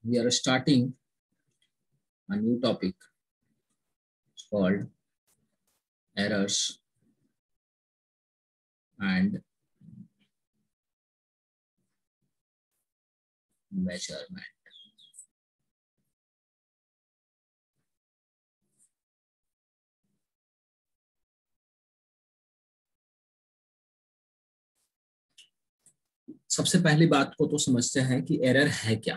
we are starting a new topic called errors and measurement. सबसे पहली बात को तो समझते हैं कि एरर है क्या।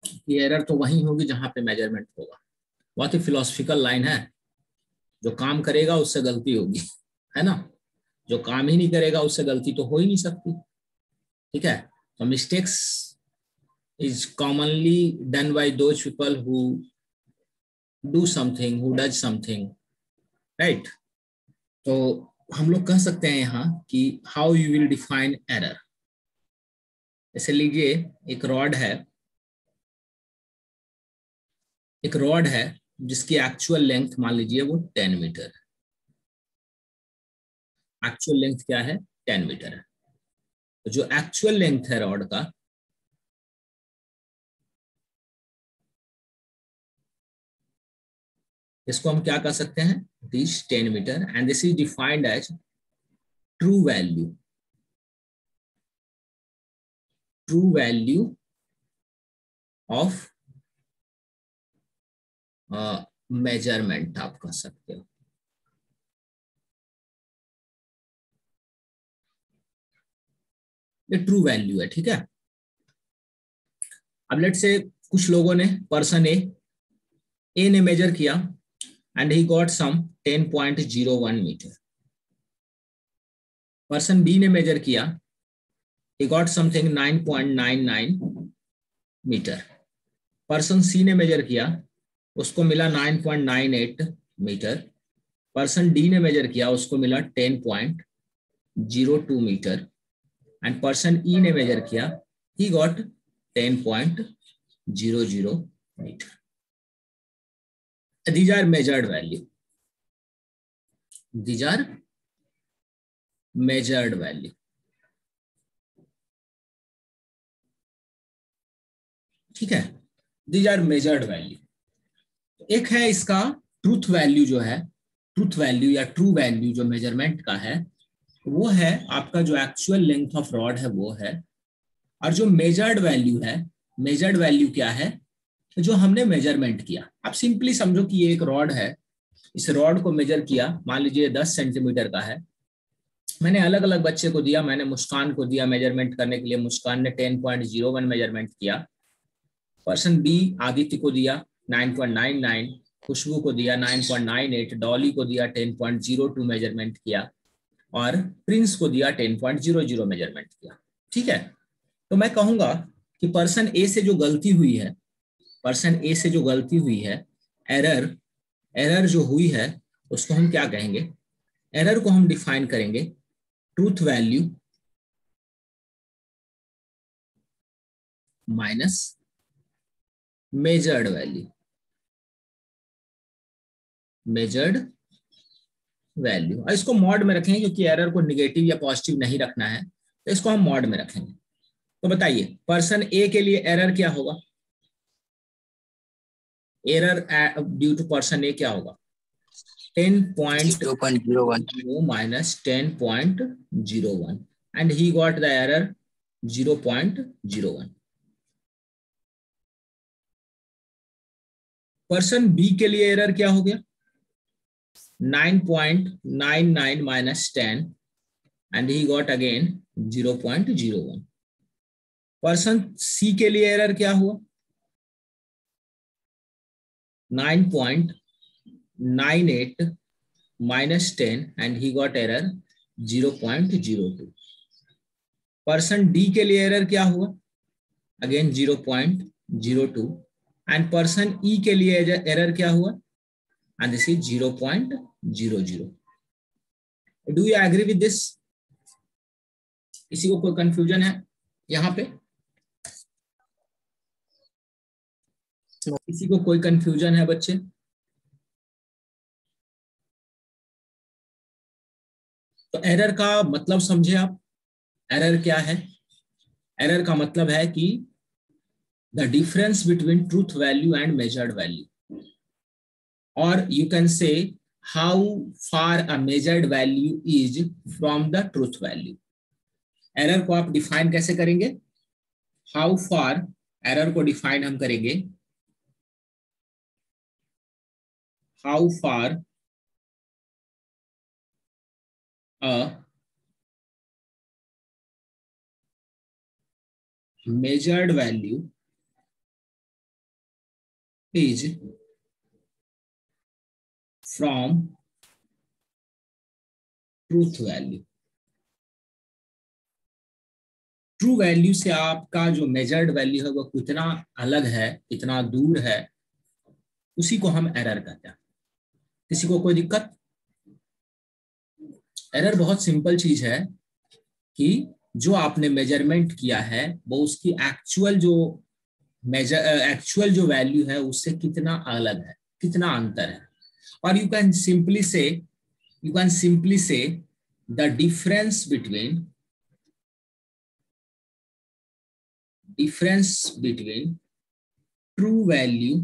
कि एरर तो वही होगी जहां पे मेजरमेंट होगा। बहुत ही फिलोसफिकल लाइन है। जो काम करेगा उससे गलती होगी, है ना। जो काम ही नहीं करेगा उससे गलती तो हो ही नहीं सकती। ठीक है, तो mistakes is commonly done by those people who do something, who does something, right. तो हम लोग कह सकते हैं यहाँ कि how you will define error. जैसे लीजिए एक रॉड है जिसकी एक्चुअल लेंथ मान लीजिए वो 10 मीटर है। एक्चुअल लेंथ क्या है? 10 मीटर है। तो जो एक्चुअल लेंथ है रॉड का, इसको हम क्या कह सकते हैं? This 10 metre and this is defined as true value of measurement आप कह सकते हो। ये ट्रू वैल्यू है, ठीक है। अब लेट से कुछ लोगों ने, पर्सन ए ने मेजर किया and he got some 10.01 meter. Person B ने मेजर किया, he got something 9.99 meter. Person C ने मेजर किया, उसको मिला 9.98 मीटर। पर्सन डी ने मेजर किया, उसको मिला 10.02 मीटर एंड पर्सन ई ने मेजर किया, he got 10.00 metre. These are measured value. These are measured value. ठीक है, दीज आर मेजर्ड वैल्यू। एक है इसका ट्रूथ वैल्यू, जो है ट्रूथ वैल्यू या ट्रू वैल्यू जो मेजरमेंट का है, वो है आपका जो एक्चुअल लेंथ ऑफ रॉड है वो है। और जो मेजर्ड वैल्यू है, मेजर्ड वैल्यू क्या है? जो हमने मेजरमेंट किया। आप सिंपली समझो कि ये एक रॉड है, इस रॉड को मेजर किया, मान लीजिए 10 सेंटीमीटर का है। मैंने अलग अलग बच्चे को दिया, मैंने मुस्कान को दिया मेजरमेंट करने के लिए, मुस्कान ने 10.01 मेजरमेंट किया। पर्सन बी आदित्य को दिया 9.99, खुशबू को दिया 9.98, डॉली को दिया 10.02 मेजरमेंट किया और प्रिंस को दिया 10.00 मेजरमेंट किया। ठीक है, तो मैं कहूंगा कि पर्सन ए से जो गलती हुई है, एरर जो हुई है उसको हम क्या कहेंगे? एरर को हम डिफाइन करेंगे truth value minus measured value. और इसको मॉड में रखेंगे क्योंकि एरर को नेगेटिव या पॉजिटिव नहीं रखना है, तो इसको हम मॉड में रखेंगे। तो बताइए पर्सन ए के लिए एरर क्या होगा? Error due to person A क्या होगा? 10.01 minus 10.01 and he got the error 0.01। Person B के लिए एरर क्या हो गया? 9.99 minus 10 and he got again 0.01। Person सी के लिए एरर क्या हुआ? 9.98 minus 10 and he got error 0.02। Person D के लिए एरर क्या हुआ? अगेन 0.02 एंड पर्सन ई के लिए एरर क्या हुआ? and this is 0.00। Do you agree with this? किसी को कोई कंफ्यूजन है यहाँ पे? किसी को कोई कंफ्यूजन है बच्चे? तो एरर का मतलब समझे आप। एरर क्या है? एरर का मतलब है कि the difference between truth value and measured value, or you can say how far a measured value is from the truth value. Error को आप डिफाइन कैसे करेंगे? हाउ फार, एरर को डिफाइन हम करेंगे how far a measured value is from truth value. True value से आपका जो मेजर्ड वैल्यू है वो कितना अलग है, कितना दूर है, उसी को हम एरर कहते हैं। किसी को कोई दिक्कत? एरर बहुत सिंपल चीज है कि जो आपने मेजरमेंट किया है वो उसकी एक्चुअल जो वैल्यू है उससे कितना अलग है, कितना अंतर है। और यू कैन सिंपली से the difference between true value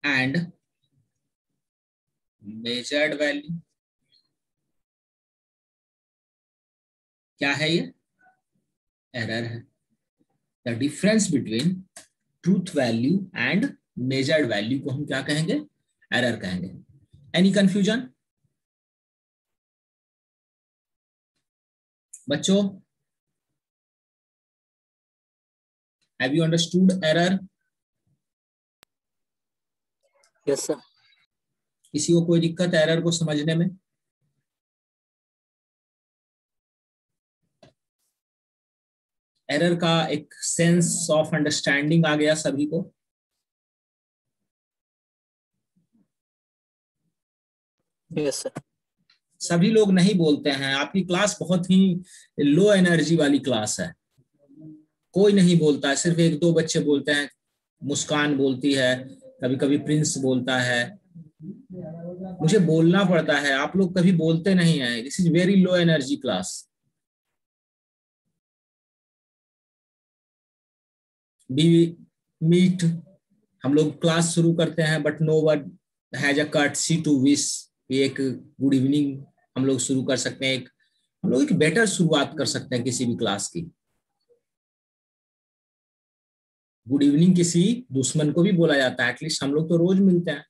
and measured value. क्या है ये? एरर है। The difference between truth value and measured value को हम क्या कहेंगे? एरर कहेंगे। एनी कंफ्यूजन बच्चों? Have you understood error? Yes sir. किसी को कोई दिक्कत एरर को समझने में? एरर का एक सेंस ऑफ अंडरस्टैंडिंग आ गया सभी को? Yes sir. सभी लोग नहीं बोलते हैं। आपकी क्लास बहुत ही लो एनर्जी वाली क्लास है, कोई नहीं बोलता है, सिर्फ एक दो बच्चे बोलते हैं। मुस्कान बोलती है, कभी कभी प्रिंस बोलता है, मुझे बोलना पड़ता है, आप लोग कभी बोलते नहीं है। This is very low energy class. We meet, हम लोग क्लास शुरू करते हैं but no one has a courtesy to wish. एक गुड इवनिंग हम लोग शुरू कर सकते हैं, हम लोग एक बेटर शुरुआत कर सकते हैं किसी भी क्लास की। गुड इवनिंग किसी दुश्मन को भी बोला जाता है, एटलीस्ट हम लोग तो रोज मिलते हैं।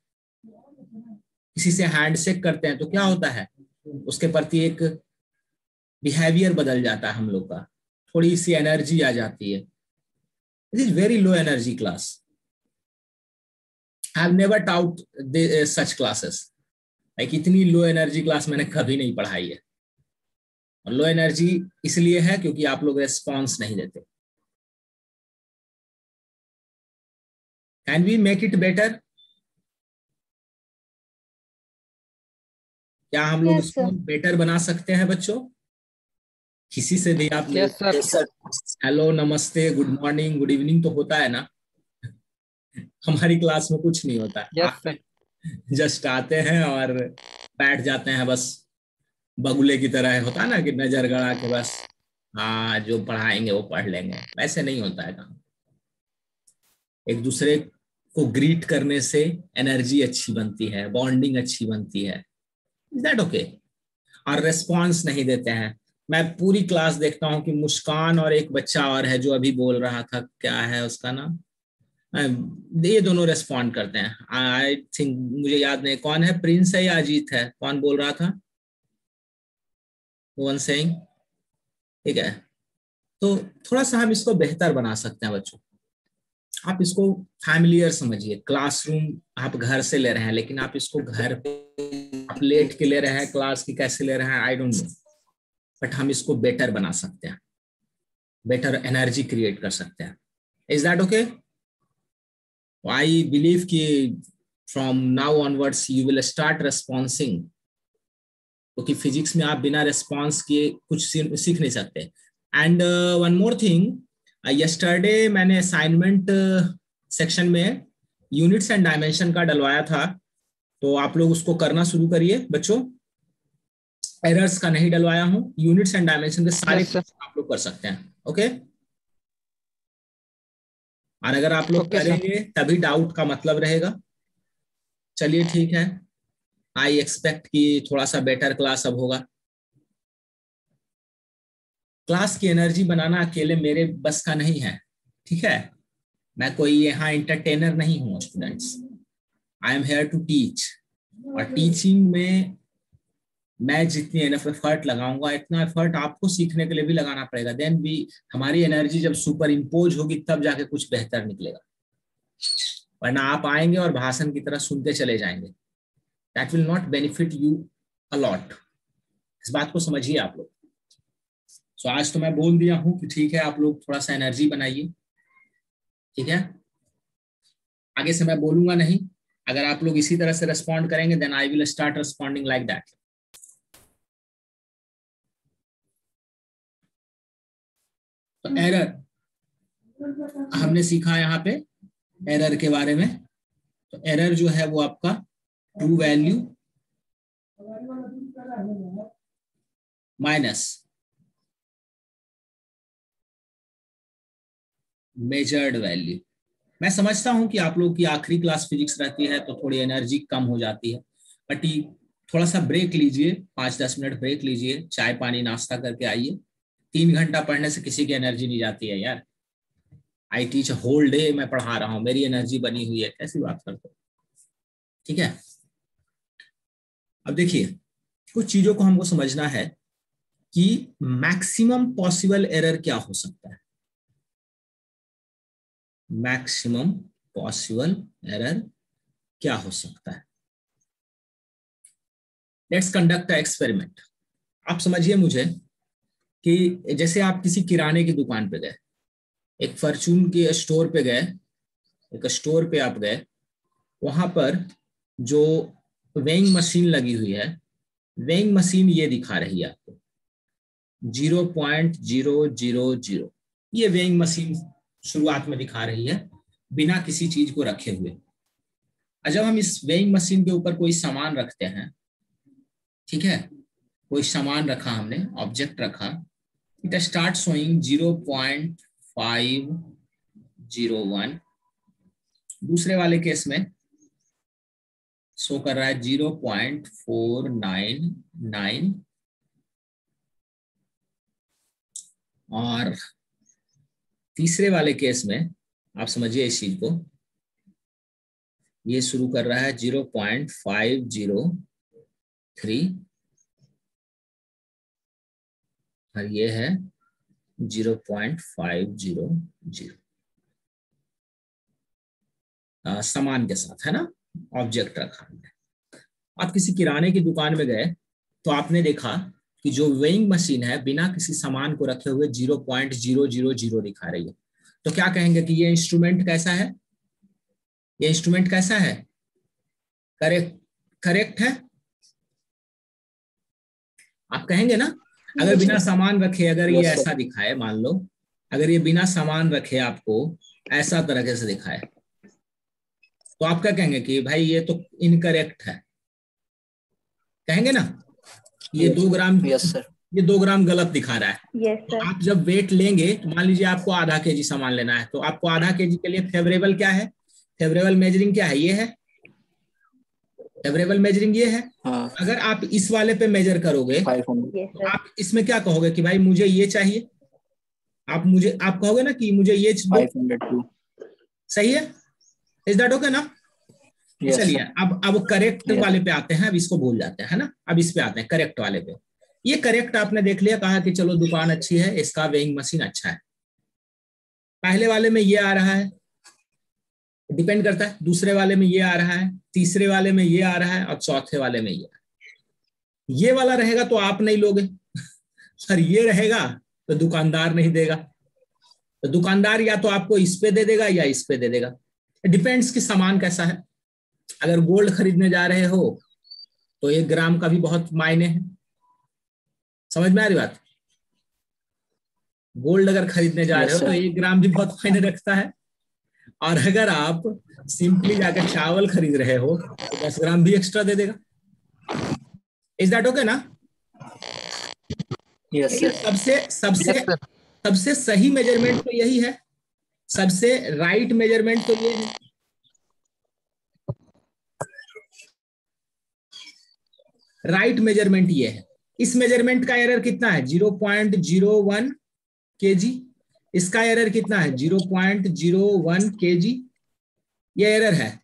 किसी से हैंडशेक करते हैं तो क्या होता है, उसके प्रति एक बिहेवियर बदल जाता है हम लोग का, थोड़ी सी एनर्जी आ जाती है। This is very low energy class. I have never taut such classes. Like इतनी लो एनर्जी क्लास मैंने कभी नहीं पढ़ाई है। और लो एनर्जी इसलिए है क्योंकि आप लोग रेस्पॉन्स नहीं देते। Can we make it better? क्या हम लोग इसको बेटर बना सकते हैं बच्चों? किसी से भी आप हेलो, नमस्ते, गुड मॉर्निंग, गुड इवनिंग तो होता है ना? हमारी क्लास में कुछ नहीं होता है। जस्ट आते हैं और बैठ जाते हैं, बस बगुले की तरह होता है ना कि नजर गड़ा के बस हाँ जो पढ़ाएंगे वो पढ़ लेंगे। वैसे नहीं होता है काम। एक दूसरे को ग्रीट करने से एनर्जी अच्छी बनती है, बॉन्डिंग अच्छी बनती है। Is that okay? और रेस्पॉन्स नहीं देते हैं। मैं पूरी क्लास देखता हूँ कि मुस्कान और एक बच्चा और है जो अभी बोल रहा था, क्या है उसका नाम, ये दोनों रेस्पॉन्ड करते हैं। आई थिंक, मुझे याद नहीं कौन है, प्रिंस है या अजीत है, कौन बोल रहा था? One saying. ठीक है, तो थोड़ा सा हम इसको बेहतर बना सकते हैं बच्चों। आप इसको फैमिलियर समझिए। क्लासरूम आप घर से ले रहे हैं, लेकिन आप इसको घर पे आप लेट के ले रहे हैं, क्लास की कैसे ले रहे हैं आई डोंट नो, बट हम इसको बेटर बना सकते हैं, बेटर एनर्जी क्रिएट कर सकते हैं। Is that okay? I believe कि from now onwards you will start responding, क्योंकि फिजिक्स में आप बिना रेस्पॉन्स किए कुछ सीख नहीं सकते। And one more thing, yesterday मैंने असाइनमेंट सेक्शन में यूनिट्स एंड डायमेंशन का डलवाया था, तो आप लोग उसको करना शुरू करिए बच्चों। एरर्स का नहीं डलवाया हूँ, यूनिट्स एंड डायमेंशन के सारे आप लोग कर सकते हैं। ओके और अगर आप लोग Okay, sir. करेंगे तभी डाउट का मतलब रहेगा। चलिए ठीक है, आई एक्सपेक्ट कि थोड़ा सा बेटर क्लास अब होगा। क्लास की एनर्जी बनाना अकेले मेरे बस का नहीं है, ठीक है। मैं कोई यहाँ एंटरटेनर नहीं हूँ students, I am here to teach. और टीचिंग में मैं जितनी एनफ एफर्ट लगाऊंगा, इतना एफर्ट आपको सीखने के लिए भी लगाना पड़ेगा। देन भी हमारी एनर्जी जब सुपर इम्पोज होगी तब जाके कुछ बेहतर निकलेगा। वरना आप आएंगे और भाषण की तरह सुनते चले जाएंगे, that will not benefit you a lot. इस बात को समझिए आप लोग। सो आज तो मैं बोल दिया हूं कि ठीक है, आप लोग थोड़ा सा एनर्जी बनाइए, ठीक है। आगे से मैं बोलूंगा नहीं, अगर आप लोग इसी तरह से रेस्पॉन्ड करेंगे then I will start responding like that. तो एरर हमने सीखा यहाँ पे, एरर के बारे में। तो एरर जो है वो आपका true value minus measured value. मैं समझता हूं कि आप लोग की आखिरी क्लास फिजिक्स रहती है तो थोड़ी एनर्जी कम हो जाती है, बट थोड़ा सा ब्रेक लीजिए, 5-10 मिनट ब्रेक लीजिए, चाय पानी नाश्ता करके आइए। 3 घंटा पढ़ने से किसी की एनर्जी नहीं जाती है यार। आई टीच होल डे, मैं पढ़ा रहा हूं, मेरी एनर्जी बनी हुई है, कैसी बात करते हो, ठीक है। अब देखिए, कुछ चीजों को हमको समझना है कि मैक्सिमम पॉसिबल एरर क्या हो सकता है। मैक्सिमम पॉसिबल एरर क्या हो सकता है। Let's conduct a experiment. आप समझिए मुझे कि जैसे आप किसी किराने की दुकान पे गए, एक फॉर्च्यून के स्टोर पे गए, एक स्टोर पे आप गए, वहां पर जो वेइंग मशीन लगी हुई है, वेइंग मशीन ये दिखा रही है आपको 0.000, ये वेइंग मशीन शुरुआत में दिखा रही है बिना किसी चीज को रखे हुए। और जब हम इस वेइंग मशीन के ऊपर कोई सामान रखते हैं, ठीक है, कोई सामान रखा हमने, ऑब्जेक्ट रखा, इट स्टार्ट शोइंग 0.501। दूसरे वाले केस में शो कर रहा है 0.499। और तीसरे वाले केस में आप समझिए इस चीज को, ये शुरू कर रहा है 0.503 और ये है 0.500। सामान के साथ है ना, ऑब्जेक्ट रखा हमने। आप किसी किराने की दुकान में गए तो आपने देखा कि जो वेइंग मशीन है बिना किसी सामान को रखे हुए 0.000 दिखा रही है। तो क्या कहेंगे कि ये इंस्ट्रूमेंट कैसा है, ये इंस्ट्रूमेंट कैसा है, करेक्ट, करेक्ट है, आप कहेंगे ना। अगर बिना सामान रखे अगर ये ऐसा दिखाए, मान लो अगर ये बिना सामान रखे आपको ऐसा तरीके से दिखाए, तो आप क्या कहेंगे कि भाई ये तो इनकरेक्ट है, कहेंगे ना। ये 2 ग्राम, ये 2 ग्राम गलत दिखा रहा है। तो आप जब वेट लेंगे तो मान लीजिए आपको आधा केजी सामान लेना है, तो आपको आधा केजी के लिए फेवरेबल क्या है, फेवरेबल मेजरिंग क्या है, ये है फेवरेबल मेजरिंग, ये है। अगर आप इस वाले पे मेजर करोगे तो आप इसमें क्या कहोगे कि भाई मुझे ये चाहिए, आप कहोगे ना कि मुझे ये 502 सही है, इज दैट ओके ना। चलिए अब करेक्ट वाले पे आते हैं, अब इसको भूल जाते हैं, है ना। अब इस पे आते हैं करेक्ट वाले पे। ये करेक्ट आपने देख लिया, कहा कि चलो दुकान अच्छी है, इसका वेइंग मशीन अच्छा है। पहले वाले में ये आ रहा है, डिपेंड करता है, दूसरे वाले में ये आ रहा है, तीसरे वाले में ये आ रहा है और चौथे वाले में ये वाला रहेगा तो आप नहीं लोगे सर, ये रहेगा तो दुकानदार नहीं देगा। तो दुकानदार या तो आपको इस पे दे देगा या इस पे दे देगा, डिपेंड्स कि सामान कैसा है। अगर गोल्ड खरीदने जा रहे हो तो 1 ग्राम का भी बहुत मायने है, समझ में आ रही बात। गोल्ड अगर खरीदने जा रहे हो तो 1 ग्राम भी बहुत मायने रखता है। और अगर आप सिंपली जाकर चावल खरीद रहे हो तो 10 ग्राम भी एक्स्ट्रा दे देगा। इज दैट ओके ना। सबसे सबसे सबसे सही मेजरमेंट तो यही है सबसे राइट मेजरमेंट तो ये है, राइट मेजरमेंट ये है। इस मेजरमेंट का एरर कितना है? 0.01 kg। इसका एरर कितना है? 0.01 kg। ये एरर है,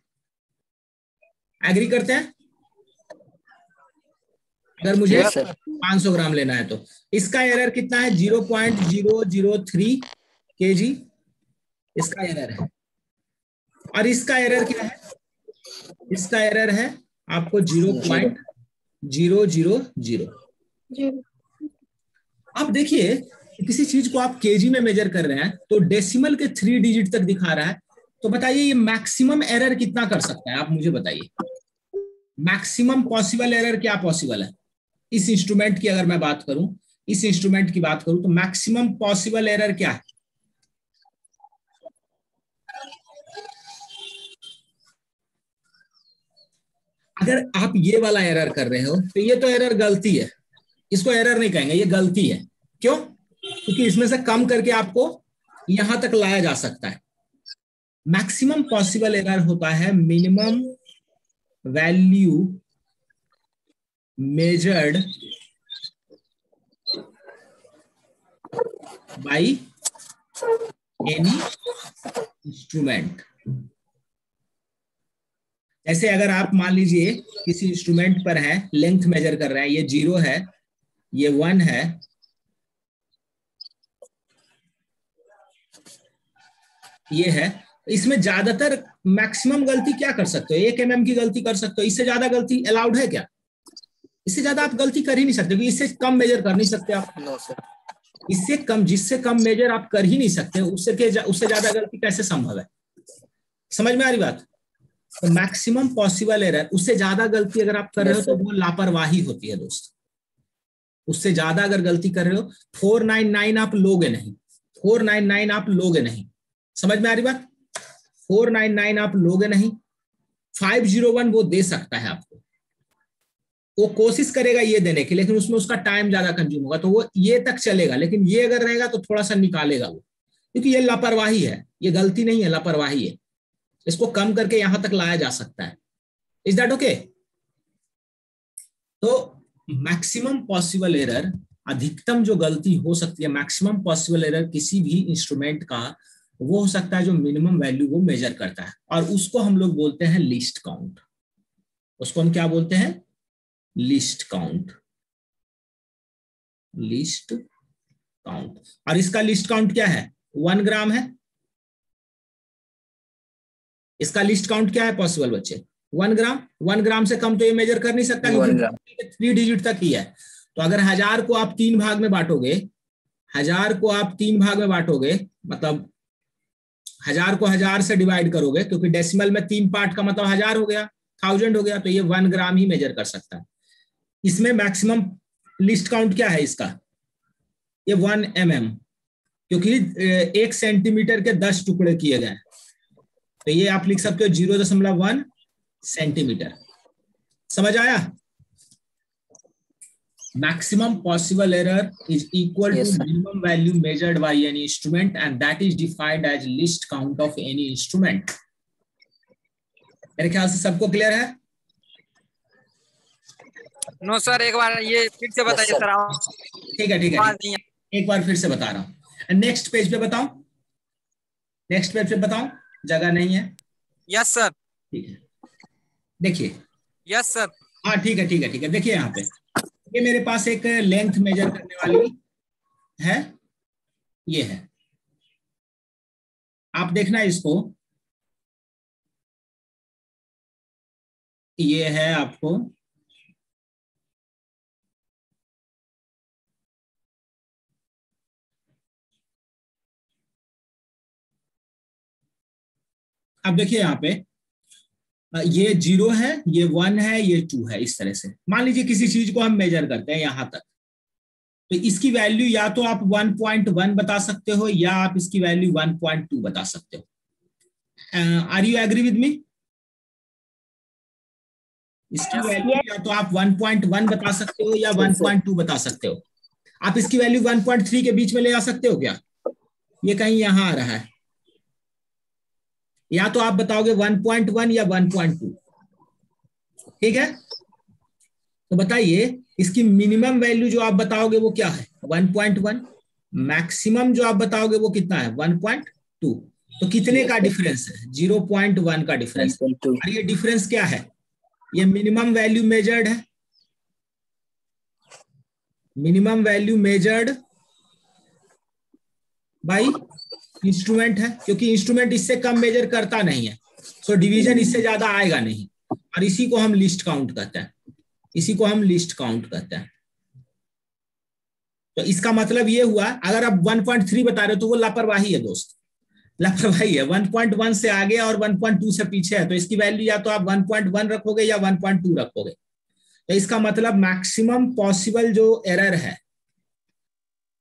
एग्री करते हैं? अगर मुझे 500 ग्राम लेना है तो इसका एरर कितना है? 0.003 kg इसका एरर है। और इसका एरर क्या है? इसका एरर है आपको 0.000। अब देखिए, किसी चीज को आप केजी में मेजर कर रहे हैं तो डेसिमल के 3 डिजिट तक दिखा रहा है, तो बताइए ये मैक्सिमम एरर कितना कर सकता है? आप मुझे बताइए, मैक्सिमम पॉसिबल एरर क्या पॉसिबल है इस इंस्ट्रूमेंट की? अगर मैं बात करूं, इस इंस्ट्रूमेंट की बात करूं, तो मैक्सिमम पॉसिबल एरर क्या है? अगर आप ये वाला एरर कर रहे हो तो ये तो एरर गलती है, इसको एरर नहीं कहेंगे, ये गलती है। क्यों? क्योंकि इसमें से कम करके आपको यहां तक लाया जा सकता है। मैक्सिमम पॉसिबल एरर होता है minimum value measured by any instrument. ऐसे अगर आप मान लीजिए किसी इंस्ट्रूमेंट पर है, लेंथ मेजर कर रहे हैं, ये 0 है, ये 1 है, ये है, इसमें ज्यादातर मैक्सिमम गलती क्या कर सकते हो? 1 mm की गलती कर सकते हो। इससे ज्यादा गलती अलाउड है क्या? इससे ज्यादा आप गलती कर ही नहीं सकते, क्योंकि इससे कम मेजर कर नहीं सकते आप। No sir. इससे कम, जिससे कम मेजर आप कर ही नहीं सकते, उससे ज्यादा गलती कैसे संभव है? समझ में आ रही बात? तो मैक्सिमम पॉसिबल एरर, उससे ज्यादा गलती अगर आप कर रहे हो तो वो लापरवाही होती है दोस्त। उससे ज्यादा अगर गलती कर रहे हो, 499 आप लोगे नहीं, 499 आप लोगे नहीं। समझ में आ रही बात? 499 आप लोगे नहीं। 501 वो दे सकता है आपको, वो कोशिश करेगा ये देने की, लेकिन उसमें उसका टाइम ज्यादा कंज्यूम होगा, तो वो ये तक चलेगा, लेकिन ये अगर रहेगा तो थोड़ा सा निकालेगा वो, क्योंकि ये लापरवाही है, ये गलती नहीं है, लापरवाही है। इसको कम करके यहां तक लाया जा सकता है। Is that okay? तो मैक्सिमम पॉसिबल एरर, अधिकतम जो गलती हो सकती है, मैक्सिमम पॉसिबल एरर किसी भी इंस्ट्रूमेंट का वो हो सकता है जो मिनिमम वैल्यू वो मेजर करता है, और उसको हम लोग बोलते हैं लीस्ट काउंट। उसको हम क्या बोलते हैं? Least count. Least count. और इसका लीस्ट काउंट क्या है? 1 ग्राम है। इसका लीस्ट काउंट क्या है पॉसिबल बच्चे? 1 ग्राम। 1 ग्राम से कम तो ये मेजर कर नहीं सकता, क्योंकि 3 डिजिट तक ही है। तो अगर 1000 को आप 3 भाग में बांटोगे, 1000 को आप 3 भाग में बांटोगे, मतलब 1000 को 1000 से डिवाइड करोगे, क्योंकि डेसिमल में 3 पार्ट का मतलब 1000 हो गया, 1000 हो गया, तो ये 1 ग्राम ही मेजर कर सकता है। इसमें मैक्सिमम लिस्ट काउंट क्या है इसका? ये 1 mm, क्योंकि 1 सेंटीमीटर के 10 टुकड़े किए गए, तो ये आप लिख सकते हो 0.1 सेंटीमीटर। समझ आया? Maximum possible error is equal to minimum value measured by any instrument, and that is defined as least count of any instrument. मेरे ख्याल से सबको क्लियर है? नो सर, एक बार ये फिर से बताइए सर। ठीक है ठीक है, एक बार फिर से बता रहा हूँ। नेक्स्ट पेज पे बताऊं? नेक्स्ट पेज पे बताऊं? जगह नहीं है? Yes sir. ठीक है, देखिए। Yes sir. हाँ ठीक है ठीक है ठीक है। देखिए यहाँ पे ये मेरे पास एक लेंथ मेजर करने वाली है, ये है, आप देखना इसको, ये है आपको अब देखिए यहाँ पे ये 0 है, ये 1 है, ये 2 है। इस तरह से मान लीजिए किसी चीज को हम मेजर करते हैं यहां तक, तो इसकी वैल्यू या तो आप 1.1 बता सकते हो, या आप इसकी वैल्यू 1.2 बता सकते हो। Are you agree with me? इसकी वैल्यू या तो आप 1.1 बता सकते हो या 1.2 बता सकते हो। आप इसकी वैल्यू 1.3 के बीच में ले आ सकते हो क्या? ये कहीं यहां आ रहा है, या तो आप बताओगे 1.1 या 1.2, ठीक है। तो बताइए इसकी मिनिमम वैल्यू जो आप बताओगे वो क्या है, 1.1, मैक्सिमम जो आप बताओगे वो कितना है, 1.2। तो कितने का डिफरेंस है, 0.1 का डिफरेंस। 1.2। और ये डिफरेंस क्या है, ये मिनिमम वैल्यू मेजर्ड है, minimum value measured bye instrument है, क्योंकि इंस्ट्रूमेंट इससे कम मेजर करता नहीं है, सो डिवीजन इससे ज्यादा आएगा नहीं। और इसी को हम लिस्ट काउंट कहते हैं, इसी को हम लिस्ट काउंट कहते हैं। तो इसका मतलब ये हुआ, अगर आप 1.3 बता रहे हो तो वो लापरवाही है दोस्त, लापरवाही है। 1.1 से आगे और 1.2 से पीछे है, तो इसकी वैल्यू या तो आप 1.1 रखोगे या 1.2 रखोगे। तो इसका मतलब मैक्सिमम पॉसिबल जो एरर है,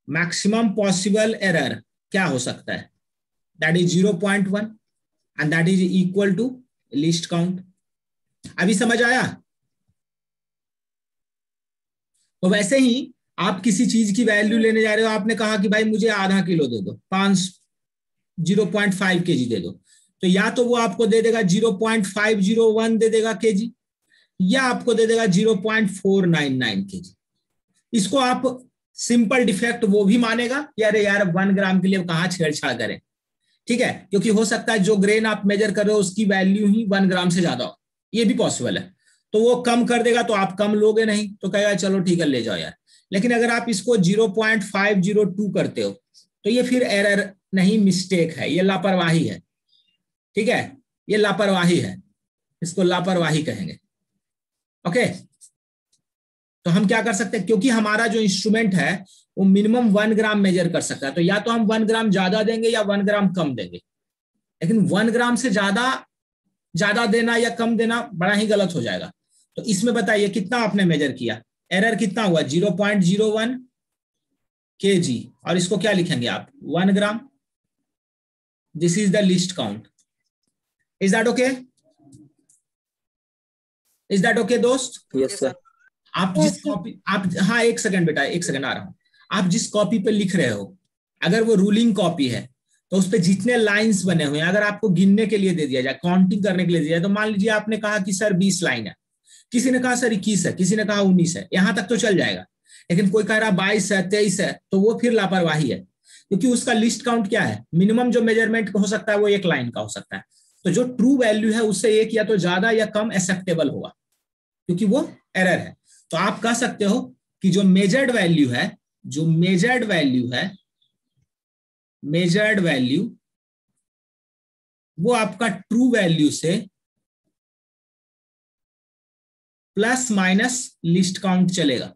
मैक्सिमम पॉसिबल एरर क्या हो सकता है, that is 0.1 and that is equal to least count. अभी समझ आया। तो वैसे ही आप किसी चीज की वैल्यू लेने जा रहे हो, आपने कहा कि भाई मुझे आधा किलो दे दो, 0.5 केजी दे दो, तो या तो वो आपको दे देगा 0.501 दे देगा केजी, या आपको दे देगा 0.499 केजी। इसको आप सिंपल डिफेक्ट वो भी मानेगा कि अरे यार 1 ग्राम के लिए कहाँ छेड़छाड़ करें, ठीक है, क्योंकि हो सकता है जो ग्रेन आप मेजर कर रहे हो उसकी वैल्यू ही 1 ग्राम से ज्यादा हो, ये भी पॉसिबल है। तो वो कम कर देगा तो आप कम लोगे नहीं, तो कहेगा चलो ठीक है ले जाओ यार। लेकिन अगर आप इसको 0.502 करते हो तो ये फिर एरर नहीं, मिस्टेक है, ये लापरवाही है, ठीक है, ये लापरवाही है, इसको लापरवाही कहेंगे। ओके, तो हम क्या कर सकते हैं, क्योंकि हमारा जो इंस्ट्रूमेंट है वो मिनिमम 1 ग्राम मेजर कर सकता है, तो या तो हम 1 ग्राम ज्यादा देंगे या 1 ग्राम कम देंगे। लेकिन 1 ग्राम से ज्यादा ज्यादा देना या कम देना बड़ा ही गलत हो जाएगा। तो इसमें बताइए कितना आपने मेजर किया, एरर कितना हुआ, 0.01 kg, और इसको क्या लिखेंगे आप, 1 gram. This is the list count. Is that okay, is that okay दोस्त। Yes sir. आप जिस कॉपी, आप, हाँ एक सेकंड बेटा, एक सेकंड आ रहा हूं। आप जिस कॉपी पे लिख रहे हो, अगर वो रूलिंग कॉपी है तो उस पे जितने लाइंस बने हुए हैं अगर आपको गिनने के लिए दे दिया जाए, काउंटिंग करने के लिए दिया जाए, तो मान लीजिए आपने कहा कि सर 20 लाइन है, किसी ने कहा सर 21 है, किसी ने कहा 19 है, यहां तक तो चल जाएगा। लेकिन कोई कह रहा 22 है, 23 है, तो वो फिर लापरवाही है, क्योंकि उसका लिस्ट काउंट क्या है, मिनिमम जो मेजरमेंट हो सकता है वो 1 लाइन का हो सकता है। तो जो ट्रू वैल्यू है उससे एक या तो ज्यादा या कम एक्सेप्टेबल होगा, क्योंकि वो एरर है। तो आप कह सकते हो कि जो मेजर्ड वैल्यू है, जो मेजर्ड वैल्यू है, मेजर्ड वैल्यू वो आपका ट्रू वैल्यू से प्लस माइनस लिस्ट काउंट चलेगा।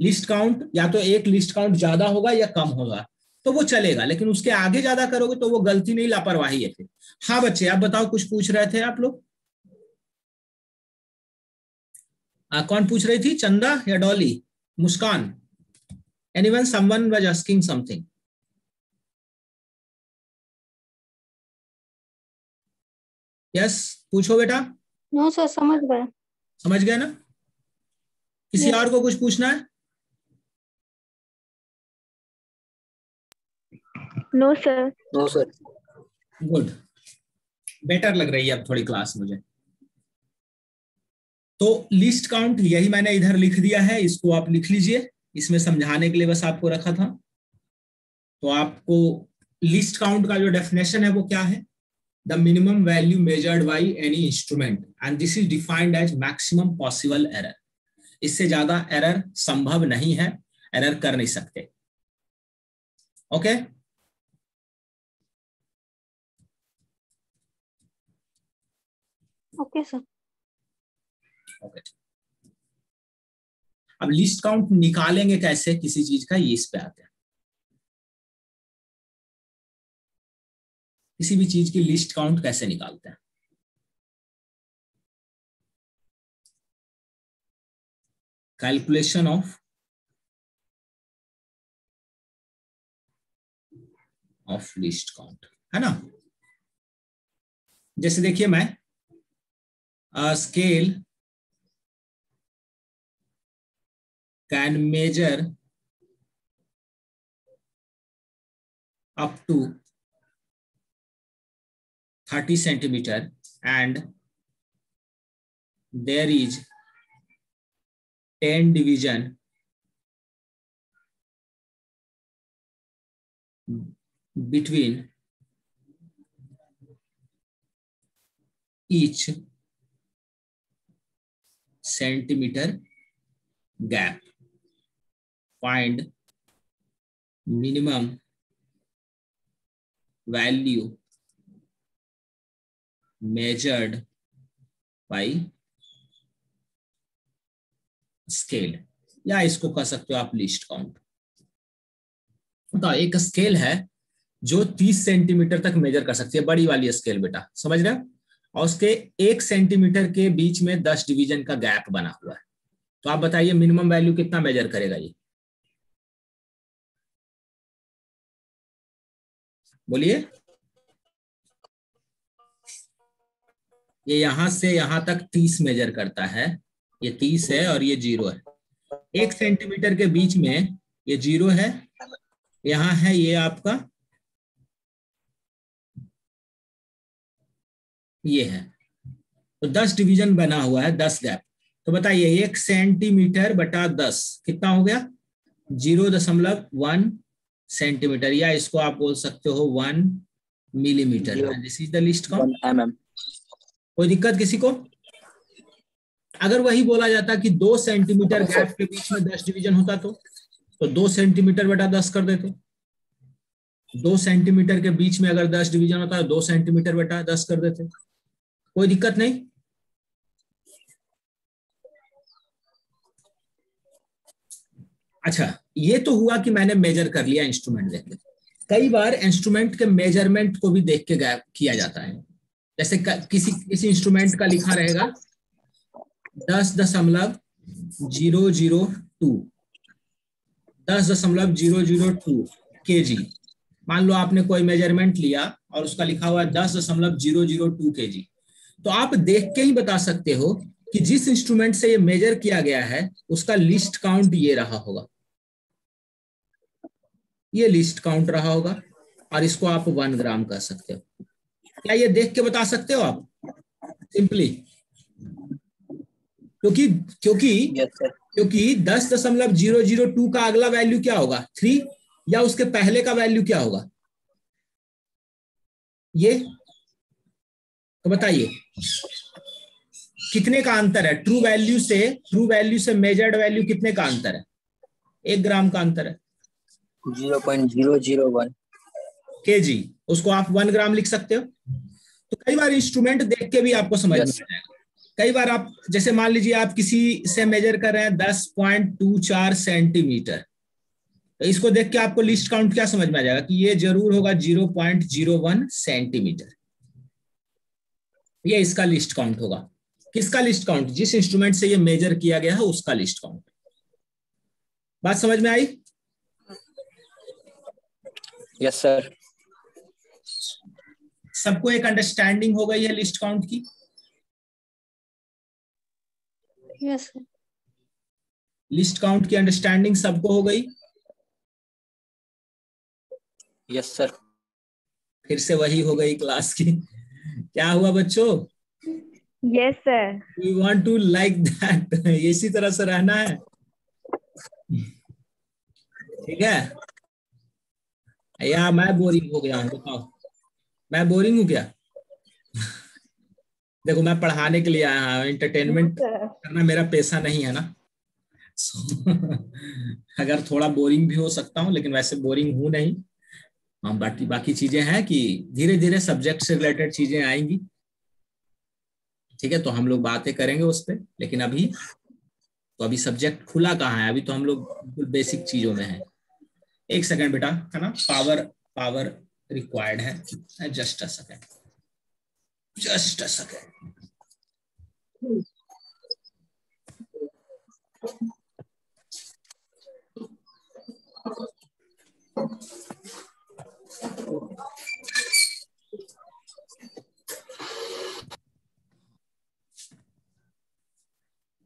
लिस्ट काउंट या तो एक लिस्ट काउंट ज्यादा होगा या कम होगा, तो वो चलेगा, लेकिन उसके आगे ज्यादा करोगे तो वो गलती नहीं, लापरवाही है फिर। हाँ बच्चे आप बताओ, कुछ पूछ रहे थे आप लोग। कौन पूछ रही थी, चंदा या Dolly, Muskan, anyone, someone was asking something. Yes, पूछो बेटा। नो सर, समझ गए। समझ गए ना, किसी और को कुछ पूछना है। No sir. No sir. Good, better लग रही है अब थोड़ी क्लास मुझे। तो लिस्ट काउंट यही मैंने इधर लिख दिया है, इसको आप लिख लीजिए, इसमें समझाने के लिए बस आपको रखा था। तो आपको लिस्ट काउंट का जो डेफिनेशन है वो क्या है, the minimum value measured by any instrument and this is defined as maximum possible error. इससे ज्यादा एरर संभव नहीं है, एरर कर नहीं सकते। Okay okay sir. ओके, अब लिस्ट काउंट निकालेंगे कैसे किसी चीज का, ये इस पे आते हैं। किसी भी चीज की लिस्ट काउंट कैसे निकालते हैं, कैलकुलेशन ऑफ लिस्ट काउंट, है ना। जैसे देखिए मैं scale can measure up to 30 centimeter and there is 10 division between each centimeter gap. Find minimum value measured by scale, या इसको कह सकते हो आप लिस्ट काउंट। बताओ, एक स्केल है जो 30 सेंटीमीटर तक मेजर कर सकती है, बड़ी वाली स्केल बेटा, समझ रहे हो, और उसके 1 सेंटीमीटर के बीच में 10 डिवीजन का गैप बना हुआ है। तो आप बताइए मिनिमम वैल्यू कितना मेजर करेगा ये, बोलिए। ये यहां से यहां तक 30 मेजर करता है, ये 30 है और ये 0 है। 1 सेंटीमीटर के बीच में ये 0 है, यहां है ये आपका, ये है, तो 10 डिवीजन बना हुआ है, 10 गैप। तो बताइए 1 सेंटीमीटर बटा 10 कितना हो गया, 0.1 सेंटीमीटर, या इसको आप बोल सकते हो 1 millimetre. This is the list count. 1 mm। कोई दिक्कत किसी को? अगर वही बोला जाता कि 2 सेंटीमीटर गैप के बीच में 10 डिवीजन होता तो 2 सेंटीमीटर बटा 10 कर देते। 2 सेंटीमीटर के बीच में अगर 10 डिवीजन होता है 2 सेंटीमीटर बटा 10 कर देते, कोई दिक्कत नहीं। अच्छा, ये तो हुआ कि मैंने मेजर कर लिया इंस्ट्रूमेंट देख के। कई बार इंस्ट्रूमेंट के मेजरमेंट को भी देख के किया जाता है। जैसे किसी इंस्ट्रूमेंट का लिखा रहेगा 10.002 10.002 kg। मान लो आपने कोई मेजरमेंट लिया और उसका लिखा हुआ है 10.002 kg, तो आप देख के ही बता सकते हो कि जिस इंस्ट्रूमेंट से ये मेजर किया गया है उसका लिस्ट काउंट ये रहा होगा, ये लिस्ट काउंट रहा होगा, और इसको आप 1 ग्राम कह सकते हो। क्या ये देख के बता सकते हो आप सिंपली? क्योंकि 10.002 का अगला वैल्यू क्या होगा, 3, या उसके पहले का वैल्यू क्या होगा, ये। तो बताइए कितने का अंतर है, ट्रू वैल्यू से मेजर्ड वैल्यू कितने का अंतर है? 1 ग्राम का अंतर है, 0.001 kg। उसको आप 1 ग्राम लिख सकते हो। तो कई बार इंस्ट्रूमेंट देख के भी आपको समझ में आ जाएगा। कई बार आप जैसे मान लीजिए आप किसी से मेजर कर रहे हैं 10.24 सेंटीमीटर, तो इसको देख के आपको लिस्ट काउंट क्या समझ में आ जाएगा कि ये जरूर होगा 0.01 सेंटीमीटर, ये इसका लिस्ट काउंट होगा। किसका लिस्ट काउंट? जिस इंस्ट्रूमेंट से ये मेजर किया गया है उसका लिस्ट काउंट। बात समझ में आई? Yes sir. सबको एक अंडरस्टैंडिंग हो गई है लिस्ट काउंट की? Yes sir. लिस्ट काउंट की अंडरस्टैंडिंग सबको हो गई? Yes sir. फिर से वही हो गई क्लास की। क्या हुआ बच्चों? Yes sir. We want to like that, इसी तरह से रहना है, ठीक है? या मैं बोरिंग हो गया हूँ? बताओ, मैं बोरिंग हूँ क्या? देखो मैं पढ़ाने के लिए आया हूँ, एंटरटेनमेंट करना मेरा पेशा नहीं है ना। अगर थोड़ा बोरिंग भी हो सकता हूँ, लेकिन वैसे बोरिंग हूँ नहीं। हाँ, बाकी चीजें हैं कि धीरे धीरे सब्जेक्ट से रिलेटेड चीजें आएंगी, ठीक है? तो हम लोग बातें करेंगे उस पर, लेकिन अभी सब्जेक्ट खुला कहाँ है, अभी तो हम लोग बिल्कुल बेसिक चीजों में है। एक सेकंड बेटा, है ना, पावर रिक्वायर्ड है, जस्ट अ सेकंड।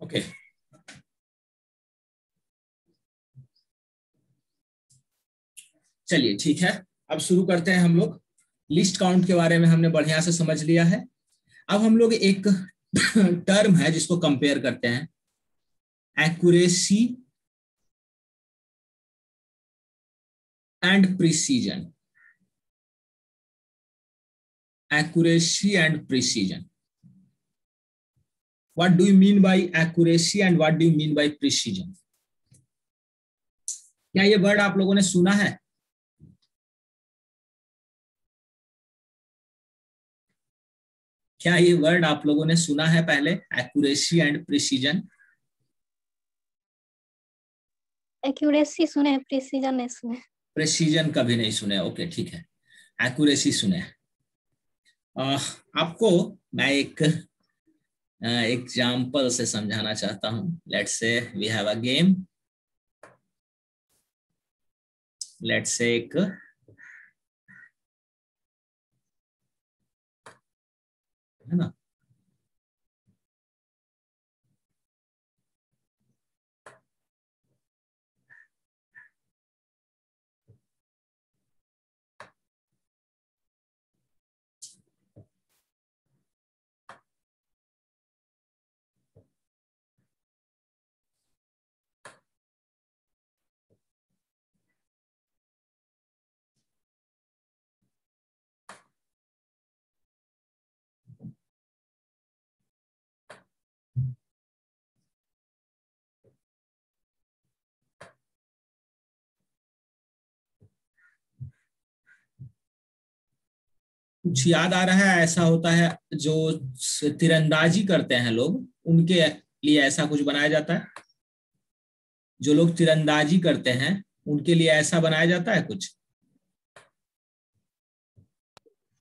ओके, चलिए ठीक है, अब शुरू करते हैं हम लोग। लिस्ट काउंट के बारे में हमने बढ़िया से समझ लिया है। अब हम लोग एक टर्म है जिसको कंपेयर करते हैं, accuracy and precision. accuracy and precision. What do you mean by accuracy and what do you mean by precision? क्या ये वर्ड आप लोगों ने सुना है? क्या ये वर्ड आप लोगों ने सुना है पहले, एक्यूरेसी एंड प्रिसीजन? एक्यूरेसी सुने हैं, प्रिसीजन नहीं सुने। प्रिसीजन कभी नहीं सुने, ओके ठीक है, एक्यूरेसी सुने। आपको मैं एक एग्जाम्पल से समझाना चाहता हूं। Let's say we have a game, let's say एक है ना, कुछ याद आ रहा है? ऐसा होता है जो तीरंदाजी करते हैं लोग, उनके लिए ऐसा कुछ बनाया जाता है। जो लोग तीरंदाजी करते हैं उनके लिए ऐसा बनाया जाता है कुछ,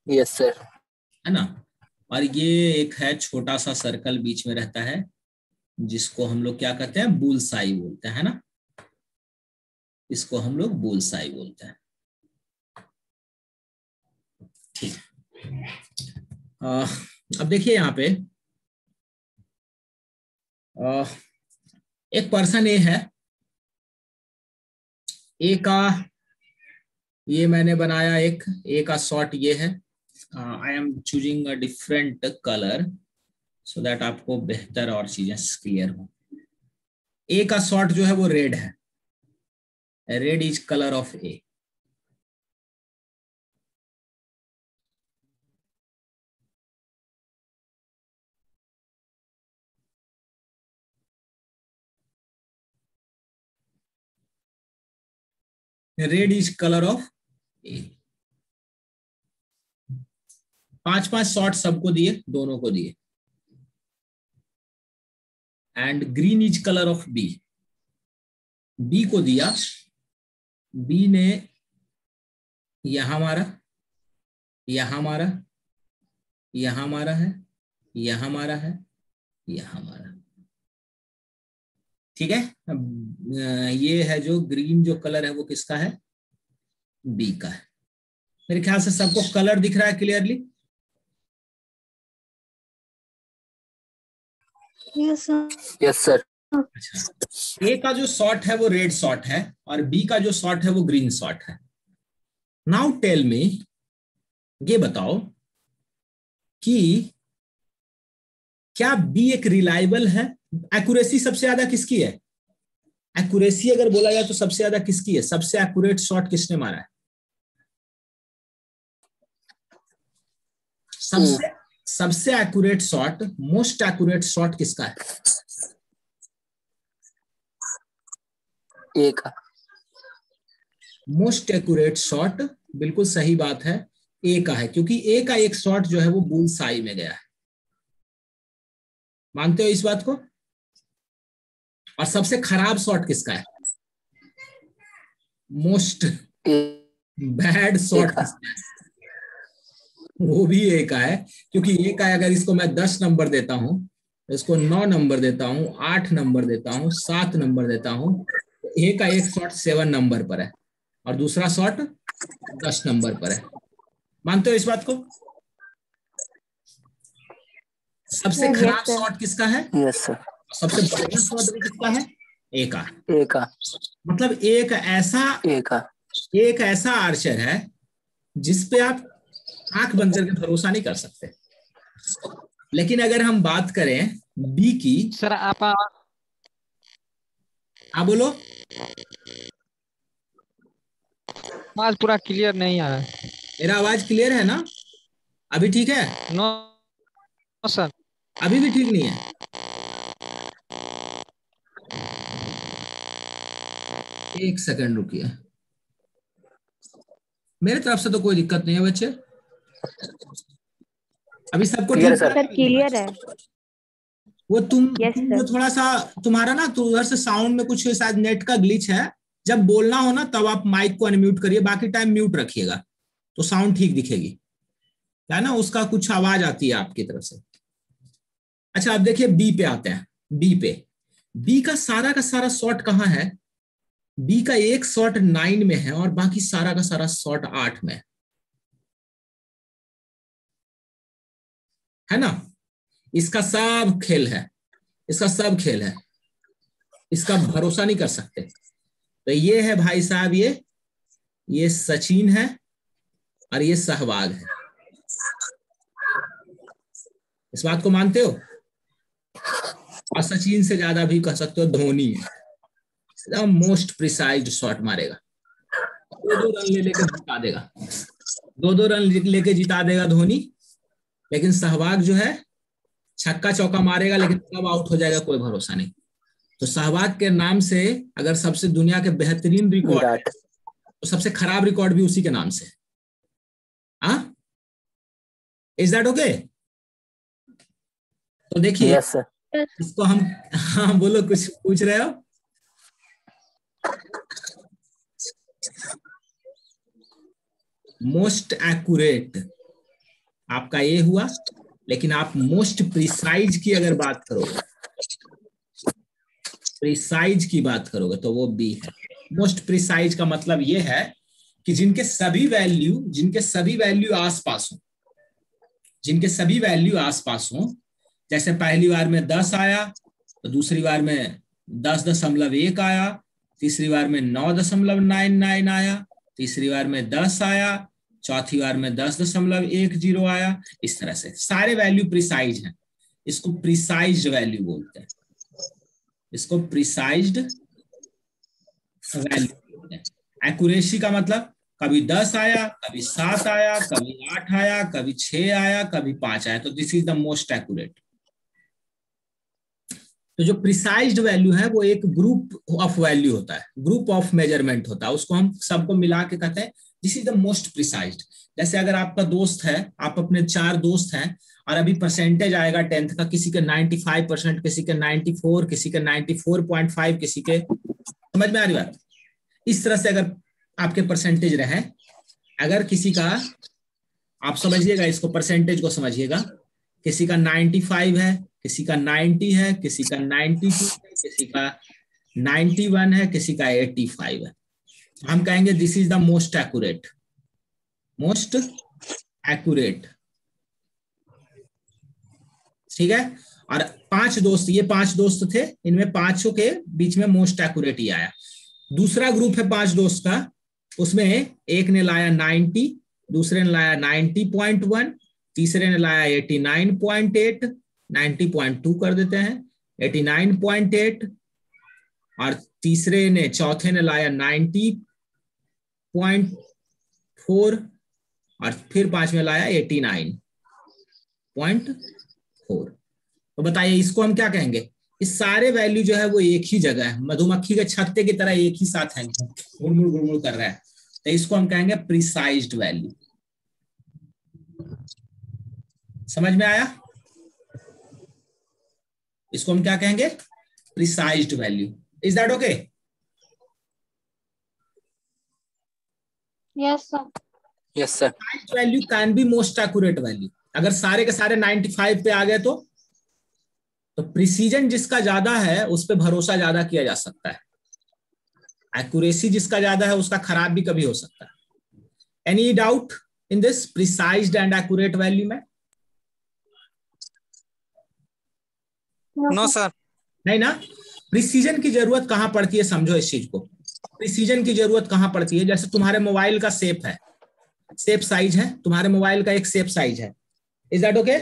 यस सर, है ना। और ये एक है छोटा सा सर्कल बीच में रहता है, जिसको हम लोग क्या कहते हैं, बुलसाई बोलते हैं, है ना। इसको हम लोग बुलसाई बोलते हैं। ठीक, अब देखिए यहाँ पे एक पर्सन ए है, ए का ये मैंने बनाया, एक ए का शॉट ये है। I am choosing a different colour so that आपको बेहतर और चीजें क्लियर हो। ए का शॉट जो है वो रेड है, red is colour of A. Red is colour of A. 5-5 shot सबको दिए, दोनों को दिए। And green is colour of B, B को दिया, बी ने यहां मारा, यहां मारा, यहां मारा है, यहां मारा है, यहां मारा। ठीक है, अब ये है जो ग्रीन जो कलर है वो किसका है, बी का है। मेरे ख्याल से सबको कलर दिख रहा है क्लियरली। Yes sir. अच्छा, ए का जो शॉट है वो रेड शॉट है और बी का जो शॉट है वो ग्रीन शॉट है। नाउ टेल मी, ये बताओ कि क्या बी एक रिलायबल है? एक्यूरेसी सबसे ज्यादा किसकी है? एक्यूरेसी अगर बोला जाए तो सबसे ज्यादा किसकी है? सबसे एक्यूरेट शॉट किसने मारा है? सबसे accurate shot, most accurate shot किसका है? ए का। मोस्ट एक्यूरेट शॉट, बिल्कुल सही बात है, ए का है, क्योंकि ए का एक शॉट जो है वो बुलसाई में गया है। मानते हो इस बात को? और सबसे खराब शॉट किसका है? मोस्ट बैड शॉट वो भी ए का है, क्योंकि ए का अगर इसको मैं 10 नंबर देता हूं, इसको 9 नंबर देता हूं, 8 नंबर देता हूं, 7 नंबर देता हूं, तो ए का एक शॉट 7 नंबर पर है और दूसरा शॉट 10 नंबर पर है। मानते हो इस बात को? सबसे खराब शॉट किसका है? Yes sir. सबसे बढ़िया शॉट भी किसका है? ए का। ए का मतलब एक ऐसा आर्चर है जिसपे आप आंख बंद करके भरोसा नहीं कर सकते। लेकिन अगर हम बात करें बी की, सर आप हाँ बोलो। आवाज पूरा क्लियर नहीं आ रहा है। मेरा आवाज क्लियर है ना? अभी ठीक है? No sir. अभी भी ठीक नहीं है? एक सेकंड रुकिए। मेरे तरफ से तो कोई दिक्कत नहीं है बच्चे। अभी सबको क्लियर ठीक है है? सर। सर क्लियर है। वो तुम Yes, तुम sir. जो थोड़ा सा तुम्हारा ना तो उधर से साउंड में कुछ शायद नेट का ग्लिच है। जब बोलना हो ना तब आप माइक को अनम्यूट करिए, बाकी टाइम म्यूट रखिएगा तो साउंड ठीक दिखेगी। क्या ना उसका कुछ आवाज आती है आपकी तरफ से। अच्छा अब देखिए बी पे आते हैं। बी पे, बी का सारा शॉर्ट कहाँ है? बी का एक शॉर्ट 9 में है और बाकी सारा का सारा शॉर्ट 8 में है ना। इसका सब खेल है, इसका सब खेल है, इसका भरोसा नहीं कर सकते। तो ये है भाई साहब, ये सचिन है और ये सहवाग है। इस बात को मानते हो? और सचिन से ज्यादा भी कह सकते हो धोनी है, मोस्ट प्रिसाइज्ड शॉट मारेगा, 2-2 रन ले लेके जिता देगा, 2-2 रन लेके जिता देगा धोनी। लेकिन सहवाग जो है छक्का चौका मारेगा लेकिन कब आउट हो जाएगा कोई भरोसा नहीं। तो सहवाग के नाम से अगर सबसे दुनिया के बेहतरीन रिकॉर्ड है तो सबसे खराब रिकॉर्ड भी उसी के नाम से। हाँ, इज दैट ओके? तो देखिए यस सर। इसको हम, हाँ बोलो, कुछ पूछ रहे हो? मोस्ट एक्यूरेट आपका ये हुआ, लेकिन आप मोस्ट प्रिसाइज की अगर बात करोगे, प्रिसाइज की बात करोगे तो वो बी है। मोस्ट प्रिसाइज का मतलब ये है कि जिनके सभी वैल्यू आसपास हो, जिनके सभी वैल्यू आसपास हो। जैसे पहली बार में 10 आया तो दूसरी बार में 10.1 आया, तीसरी बार में 9.99 आया, तीसरी बार में 10 आया, चौथी बार में 10.10 आया। इस तरह से सारे वैल्यू प्रिसाइज हैं। इसको प्रिसाइज्ड वैल्यू बोलते हैं, इसको प्रिसाइज्ड वैल्यू बोलते हैं। एक्यूरेसी का मतलब कभी 10 आया, कभी 7 आया, कभी 8 आया, कभी 6 आया, कभी 5 आया, तो this is the most accurate. तो जो प्रिसाइज्ड वैल्यू है वो एक ग्रुप ऑफ वैल्यू होता है, ग्रुप ऑफ मेजरमेंट होता है, उसको हम सबको मिला के कहते हैं this is the most precised. जैसे अगर आपका दोस्त है, आप अपने 4 दोस्त हैं और अभी परसेंटेज आएगा 10th का, किसी के 95%, किसी के 94, किसी के 94.5, किसी के, समझ में आ रही बात? इस तरह से अगर आपके परसेंटेज रहे, अगर किसी का, आप समझिएगा इसको, परसेंटेज को समझिएगा, किसी का 95 है, किसी का 90 है, किसी का 92 है, किसी का 91 है, किसी का 85 है, हम कहेंगे this is the most accurate, most accurate. ठीक है। और 5 दोस्त, ये 5 दोस्त थे, इनमें 5 के बीच में मोस्ट एक्यूरेट ही आया। दूसरा ग्रुप है 5 दोस्त का, उसमें एक ने लाया 90, दूसरे ने लाया 90.1, तीसरे ने लाया 89.8, 90.2 कर देते हैं, 89.8, और तीसरे ने, चौथे ने लाया 90.4, और फिर 5 में लाया 89.4। तो बताइए इसको हम क्या कहेंगे? इस सारे वैल्यू जो है वो एक ही जगह है, मधुमक्खी के छत्ते की तरह एक ही साथ है, घुड़मुड़ कर रहा है, तो इसको हम कहेंगे प्रिसाइज्ड वैल्यू। समझ में आया? इसको हम क्या कहेंगे? Precised value. Is that okay? Yes sir. Yes sir. Precised value can be most accurate value. अगर सारे के सारे 95 पे आ गए तो प्रिसीजन जिसका ज्यादा है उस पर भरोसा ज्यादा किया जा सकता है, एक्यूरेसी जिसका ज्यादा है उसका खराब भी कभी हो सकता है। Any doubt in this precised and accurate value में? No sir. नहीं ना। प्रिसीजन की जरूरत कहां पड़ती है, समझो इस चीज को। प्रिसीजन की जरूरत कहां पड़ती है? जैसे तुम्हारे मोबाइल का शेप है, शेप साइज है, तुम्हारे मोबाइल का एक शेप साइज है, इज दैट ओके?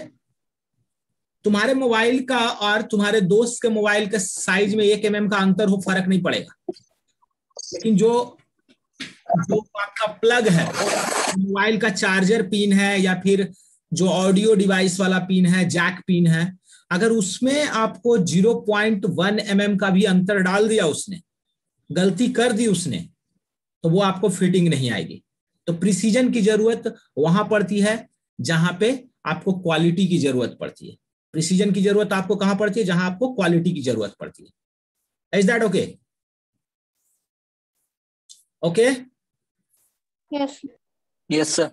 तुम्हारे मोबाइल का और तुम्हारे दोस्त के मोबाइल के साइज में 1 mm का अंतर हो, फर्क नहीं पड़ेगा। लेकिन जो आपका प्लग है, मोबाइल का चार्जर पिन है या फिर जो ऑडियो डिवाइस वाला पिन है, जैक पिन है, अगर उसमें आपको 0.1 mm का भी अंतर डाल दिया उसने, गलती कर दी उसने, तो वो आपको फिटिंग नहीं आएगी। तो प्रिसीजन की जरूरत वहां पड़ती है जहां पे आपको क्वालिटी की जरूरत पड़ती है। प्रिसीजन की जरूरत आपको कहां पड़ती है? जहां आपको क्वालिटी की जरूरत पड़ती है। Is that okay? Okay, yes yes sir.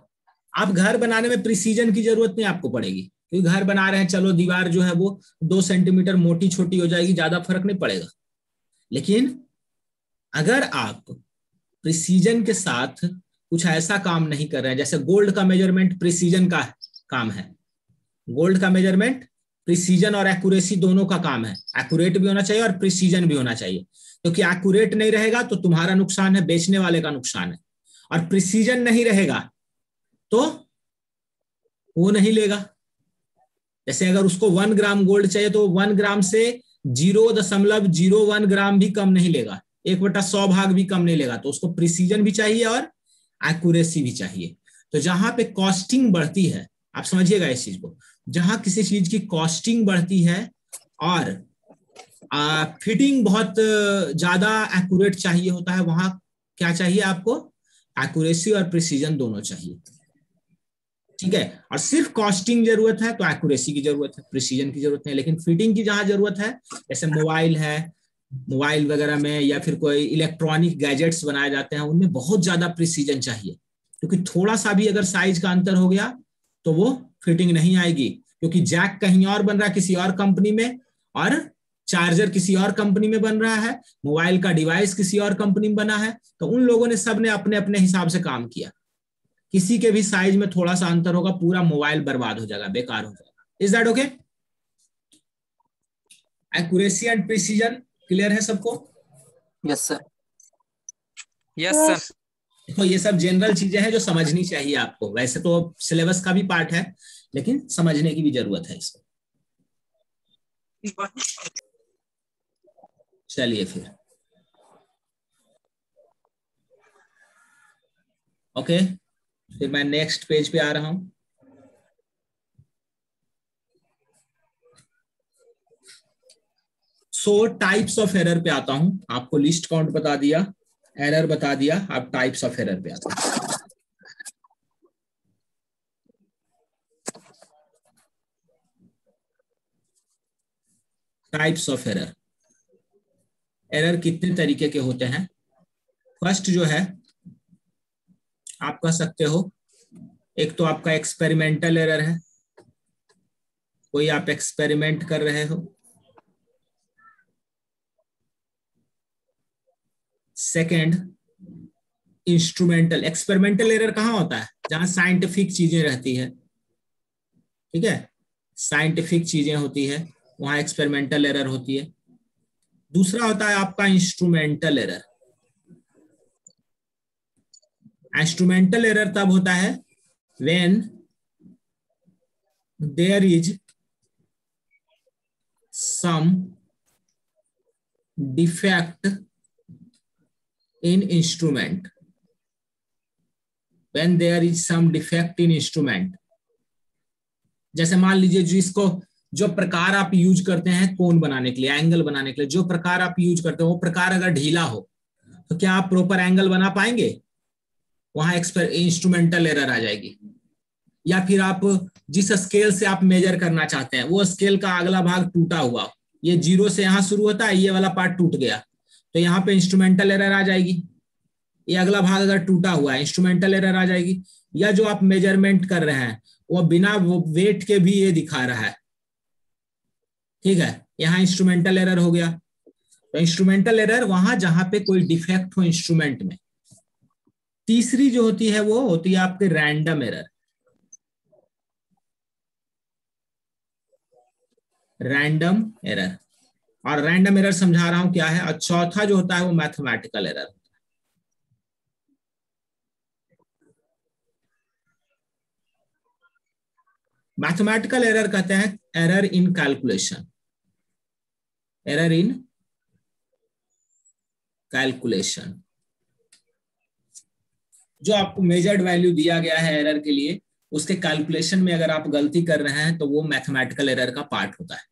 आप घर बनाने में प्रिसीजन की जरूरत नहीं आपको पड़ेगी, क्योंकि घर बना रहे हैं, चलो दीवार जो है वो 2 सेंटीमीटर मोटी छोटी हो जाएगी, ज्यादा फर्क नहीं पड़ेगा। लेकिन अगर आप प्रिसीजन के साथ कुछ ऐसा काम नहीं कर रहे हैं, जैसे गोल्ड का मेजरमेंट प्रिसीजन का काम है, गोल्ड का मेजरमेंट प्रिसीजन और एक्यूरेसी दोनों का काम है। एक्यूरेट भी होना चाहिए और प्रिसीजन भी होना चाहिए, क्योंकि एक्यूरेट नहीं रहेगा तो तुम्हारा नुकसान है, बेचने वाले का नुकसान है, और प्रिसीजन नहीं रहेगा तो वो नहीं लेगा। जैसे अगर उसको 1 ग्राम गोल्ड चाहिए तो 1 ग्राम से 0.01 ग्राम भी कम नहीं लेगा, 1/100 भाग भी कम नहीं लेगा। तो उसको प्रिसीजन भी चाहिए और एक्यूरेसी भी चाहिए। तो जहां पे कॉस्टिंग बढ़ती है, आप समझिएगा इस चीज को, जहां किसी चीज की कॉस्टिंग बढ़ती है और फिटिंग बहुत ज्यादा एक्यूरेट चाहिए होता है, वहां क्या चाहिए आपको? एक्यूरेसी और प्रिसीजन दोनों चाहिए। ठीक है, और सिर्फ कॉस्टिंग जरूरत है तो एक्यूरेसी की जरूरत है, प्रिसीजन की जरूरत नहीं। लेकिन फिटिंग की जहां जरूरत है, जैसे मोबाइल है, मोबाइल वगैरह में या फिर कोई इलेक्ट्रॉनिक गैजेट्स बनाए जाते हैं, उनमें बहुत ज्यादा प्रिसीजन चाहिए, क्योंकि थोड़ा सा भी अगर साइज का अंतर हो गया तो वो फिटिंग नहीं आएगी, क्योंकि जैक कहीं और बन रहा है किसी और कंपनी में, और चार्जर किसी और कंपनी में बन रहा है, मोबाइल का डिवाइस किसी और कंपनी में बना है। तो उन लोगों ने सबने अपने अपने हिसाब से काम किया, किसी के भी साइज में थोड़ा सा अंतर होगा, पूरा मोबाइल बर्बाद हो जाएगा, बेकार हो जाएगा। Is that okay? Accuracy and precision clear है सबको? Yes sir. Yes sir. देखो ये सब जनरल चीजें हैं जो समझनी चाहिए आपको, वैसे तो सिलेबस का भी पार्ट है, लेकिन समझने की भी जरूरत है इसको। चलिए फिर ओके, फिर मैं नेक्स्ट पेज पे आ रहा हूं। सो टाइप्स ऑफ एरर पे आता हूं। आपको लिस्ट काउंट बता दिया, एरर बता दिया, आप टाइप्स ऑफ एरर पे आते हैं। टाइप्स ऑफ एरर, एरर कितने तरीके के होते हैं? फर्स्ट जो है आप कह सकते हो, एक तो आपका एक्सपेरिमेंटल एरर है, कोई आप एक्सपेरिमेंट कर रहे हो। Second instrumental. एक्सपेरिमेंटल एरर कहां होता है? जहां साइंटिफिक चीजें रहती है, ठीक है, साइंटिफिक चीजें होती है, वहां एक्सपेरिमेंटल एरर होती है। दूसरा होता है आपका इंस्ट्रूमेंटल एरर। इंस्ट्रूमेंटल एरर तब होता है when there is some defect in instrument, when there is some defect in instrument। जैसे मान लीजिए जो प्रकार आप यूज करते हैं कोन बनाने के लिए, एंगल बनाने के लिए, जो प्रकार आप यूज करते हैं वो प्रकार अगर ढीला हो तो क्या आप प्रॉपर एंगल बना पाएंगे? वहां इंस्ट्रूमेंटल एरर आ जाएगी। या फिर आप जिस स्केल से आप मेजर करना चाहते हैं वो स्केल का अगला भाग टूटा हुआ, ये 0 से यहां शुरू होता है, ये वाला पार्ट टूट गया, तो यहाँ पे इंस्ट्रूमेंटल एरर आ जाएगी। ये अगला भाग अगर टूटा हुआ है, इंस्ट्रूमेंटल एरर आ जाएगी। या जो आप मेजरमेंट कर रहे हैं वो बिना वेट के भी ये दिखा रहा है, ठीक है, यहाँ इंस्ट्रूमेंटल एरर हो गया। तो इंस्ट्रूमेंटल एरर वहां जहां पे कोई डिफेक्ट हो इंस्ट्रूमेंट में। तीसरी जो होती है वो होती है आपके रैंडम एरर। रैंडम एरर, और रैंडम एरर समझा रहा हूं क्या है। और चौथा जो होता है वो मैथमेटिकल एरर। मैथमेटिकल एरर कहते हैं error in calculation, error in calculation. जो आपको मेजर्ड वैल्यू दिया गया है एरर के लिए, उसके कैलकुलेशन में अगर आप गलती कर रहे हैं तो वो मैथमेटिकल एरर का पार्ट होता है।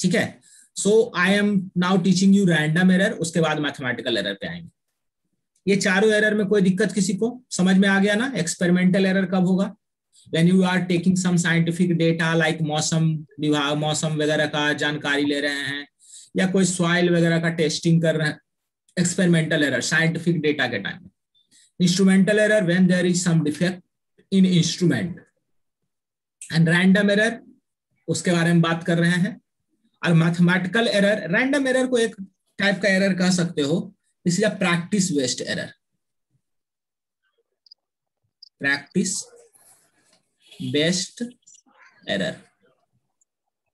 ठीक है, so I am now teaching you random error, उसके बाद मैथमेटिकल एरर पे आएंगे। ये चारों एरर में कोई दिक्कत किसी को समझ में आ गया ना? एक्सपेरिमेंटल एरर कब होगा? When you are taking some scientific data like मौसम विभाग, मौसम वगैरह का जानकारी ले रहे हैं, या कोई सॉइल वगैरह का टेस्टिंग कर रहे हैं, एक्सपेरिमेंटल एरर साइंटिफिक डेटा के टाइम में। Instrumental error when there is some defect in instrument, and random error उसके बारे में बात कर रहे हैं। और मैथमेटिकल एरर, रैंडम एरर को एक टाइप का एरर कह सकते हो, this is a practice based error, practice based error.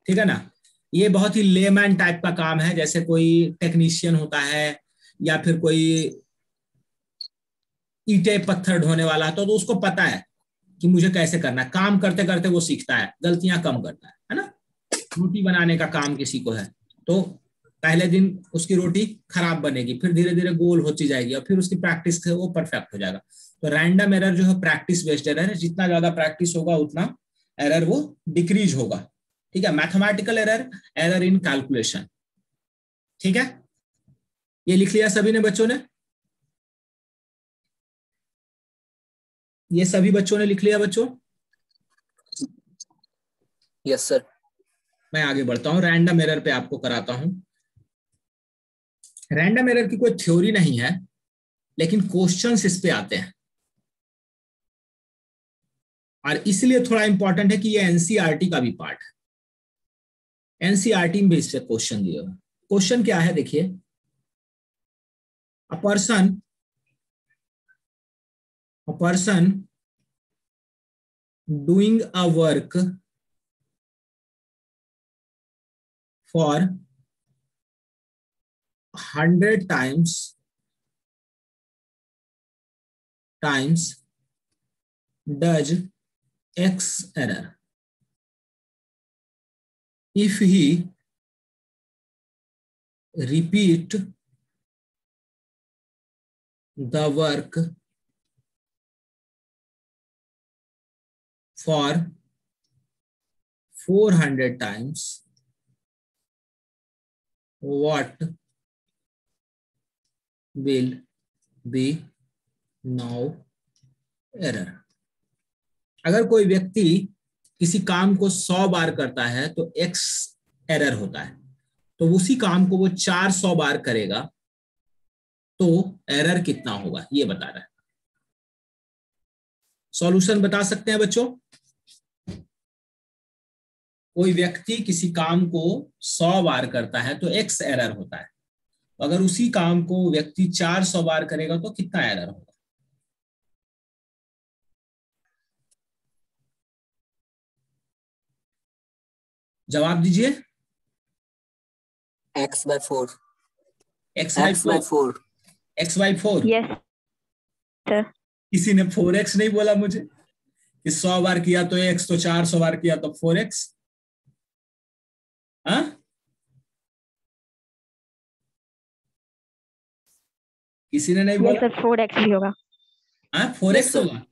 ठीक है ना? ये बहुत ही लेमैन टाइप का काम है, जैसे कोई टेक्नीशियन होता है या फिर कोई ईंटे पत्थर ढोने वाला, तो उसको पता है कि मुझे कैसे करना है, काम करते करते वो सीखता है, गलतियां कम करता है ना? रोटी बनाने का काम किसी को है, तो पहले दिन उसकी रोटी खराब बनेगी, फिर धीरे धीरे गोल होती जाएगी, और फिर उसकी प्रैक्टिस से वो परफेक्ट हो जाएगा। तो रैंडम एरर जो है प्रैक्टिस बेस्ड एरर है, जितना ज्यादा प्रैक्टिस होगा उतना एरर वो डिक्रीज होगा। ठीक है, mathematical error, error in calculation. ठीक है, ये लिख लिया सभी ने, बच्चों ने? ये सभी बच्चों ने लिख लिया बच्चों? Yes sir. मैं आगे बढ़ता हूं, रैंडम एरर पे आपको कराता हूं। रैंडम एरर की कोई थ्योरी नहीं है, लेकिन क्वेश्चंस इस पे आते हैं, और इसलिए थोड़ा इंपॉर्टेंट है कि ये एनसीईआरटी का भी पार्ट है। एनसीईआरटी में भी इस पे क्वेश्चन दिए हुए। क्वेश्चन क्या है देखिए, a person doing a work for 100 times does X error. If he repeat the work for 400 times, what will be now error? अगर कोई व्यक्ति किसी काम को 100 बार करता है तो x एरर होता है, तो उसी काम को वो 400 बार करेगा तो एरर कितना होगा, ये बता रहा है। सॉल्यूशन बता सकते हैं बच्चों? कोई व्यक्ति किसी काम को 100 बार करता है तो x एरर होता है, अगर उसी काम को व्यक्ति 400 बार करेगा तो कितना एरर होगा? जवाब दीजिए। x/4। x/4। x/4। Yes sir. किसी ने 4x नहीं बोला मुझे कि 100 बार किया तो x, तो 400 बार किया तो 4x। हाँ, किसी ने नहीं बोला? सर 4x भी होगा। हाँ, 4x होगा।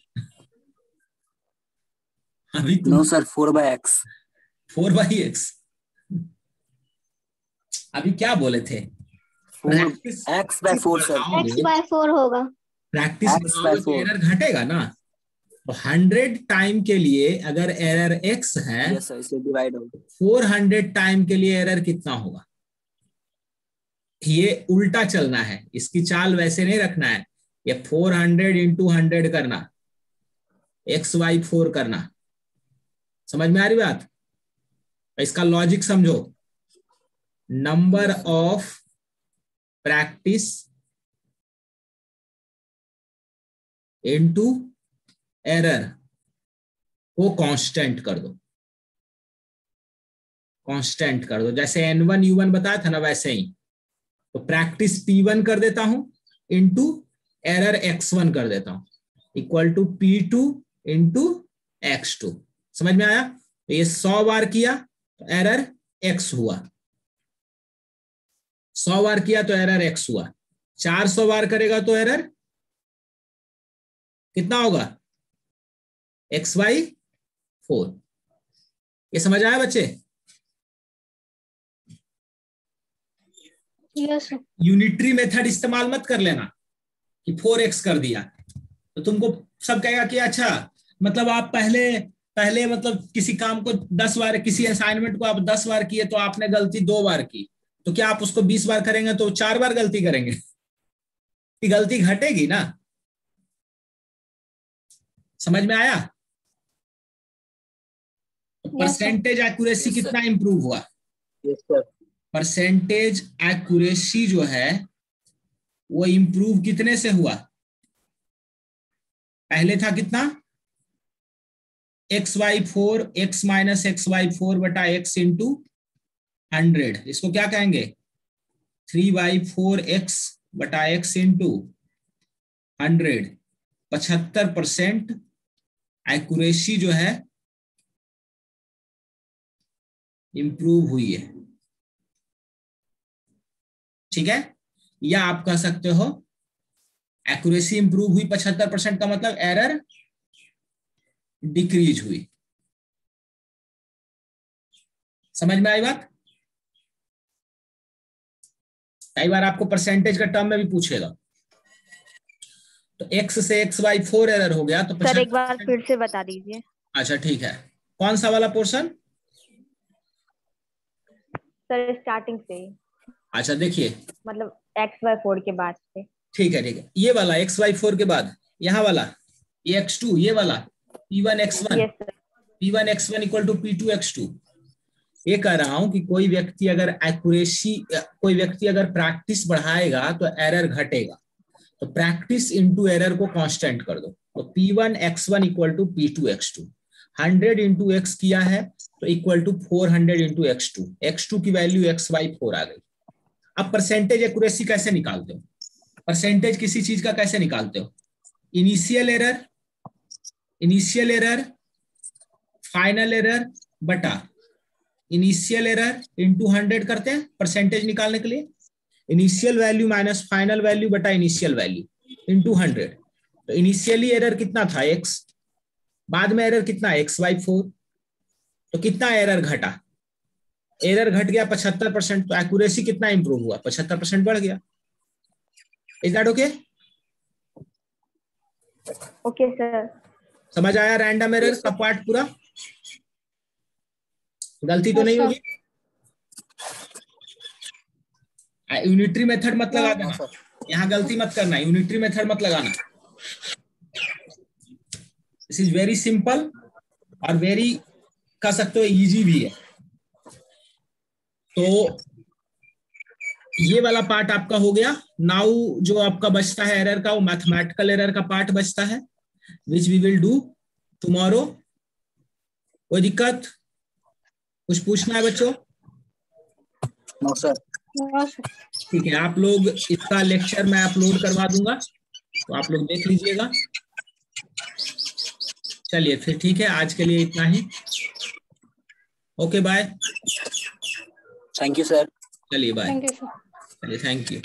अभी तुम नो सर, 4/x। 4/x। अभी क्या बोले थे? x/4 sir. x/4 होगा। प्रैक्टिस बनाओगे तो एरर घटेगा ना। तो 100 टाइम के लिए अगर एरर x है, यस सर, इसे डिवाइड होगा। 400 टाइम के लिए एरर कितना होगा? ये उल्टा चलना है, इसकी चाल वैसे नहीं रखना है, ये 400 into 100 करना, x/4 करना। समझ में आ रही बात? इसका लॉजिक समझो। Number of practice into error को कांस्टेंट कर दो, कांस्टेंट कर दो। जैसे n1 u1 बताया था ना, वैसे ही। तो प्रैक्टिस p1 कर देता हूं इनटू एरर x1 कर देता हूं, equal to p2 into x2। समझ में आया? तो ये 100 बार किया तो एरर x हुआ, 100 बार किया तो एरर x हुआ, 400 बार करेगा तो एरर कितना होगा, x/4। ये समझ आया बच्चे? यस यूनिटरी मेथड इस्तेमाल मत कर लेना कि 4x कर दिया तो तुमको सब कहेगा कि अच्छा मतलब आप पहले पहले मतलब किसी काम को 10 बार, किसी असाइनमेंट को आप 10 बार किए तो आपने गलती 2 बार की, तो क्या आप उसको 20 बार करेंगे तो 4 बार गलती करेंगे? कि गलती घटेगी ना। समझ में आया? Percentage accuracy Yes, sir. कितना इंप्रूव हुआ? Yes sir. परसेंटेज एक्यूरेसी जो है वो इंप्रूव कितने से हुआ? पहले था कितना, x/4 x माइनस x/4 बटा x इंटू 100, इसको क्या कहेंगे 3/4x बटा x इंटू 100। 75% एक्यूरेसी जो है इंप्रूव हुई है, ठीक है। या आप कह सकते हो एक्यूरेसी इंप्रूव हुई 75% का मतलब एरर डिक्रीज हुई। समझ में आई बात? कई बार आपको परसेंटेज का टर्म में भी पूछेगा, तो x से x/4 एरर हो गया तो सर एक बार 75%। फिर से बता दीजिए। अच्छा ठीक है, कौन सा वाला पोर्शन? सर स्टार्टिंग से ही, अच्छा देखिए, मतलब x/4 के बाद से। ठीक है ठीक है, ये वाला x/4 के बाद यहाँ वाला ये x2, ये वाला P1x1, yes sir. P1x1 equal to P2x2। ये कह रहा हूं कि कोई व्यक्ति अगर प्रैक्टिस बढ़ाएगा तो एरर घटेगा, तो प्रैक्टिस इनटू एरर को कांस्टेंट कर दो, तो P1x1 equal to P2x2। 100 into x किया है तो equal to 400 into x2, x2 की वैल्यू x/4 आ गई। अब परसेंटेज एक्यूरेसी कैसे निकालते हो? परसेंटेज किसी चीज का कैसे निकालते हो? इनिशियल एरर फाइनल एरर बटा इनिशियल एरर इंटू 100 करते हैं परसेंटेज निकालने के लिए। Initial value minus final value बटा इनिशियल वैल्यू इंटू 100। तो इनिशियली एरर कितना था x, बाद में एरर कितना x/4, तो कितना एरर घटा? एरर घट गया 75%, तो एक्यूरेसी कितना इंप्रूव हुआ? 75% बढ़ गया। Is that okay? Okay sir. समझ आया रैंडम एरर का पार्ट पूरा? गलती तो नहीं अच्छा होगी? यूनिटरी मेथड मत लगा नो देना, सर। यहाँ गलती मत करना, यूनिटरी मेथड मत लगाना। दिस इज वेरी सिंपल और वेरी कह सकते हो इजी भी है। तो ये वाला पार्ट आपका हो गया। नाउ जो आपका बचता है एरर का, वो मैथमेटिकल एरर का पार्ट बचता है, which we will do tomorrow. कोई दिक्कत? कुछ पूछना है बच्चों? No sir. ठीक है, आप लोग इसका लेक्चर मैं अपलोड करवा दूंगा, तो आप लोग देख लीजिएगा। चलिए फिर ठीक है, आज के लिए इतना ही। Okay bye. Thank you sir. चलिए बाय। Thank you sir. चलिए थैंक यू।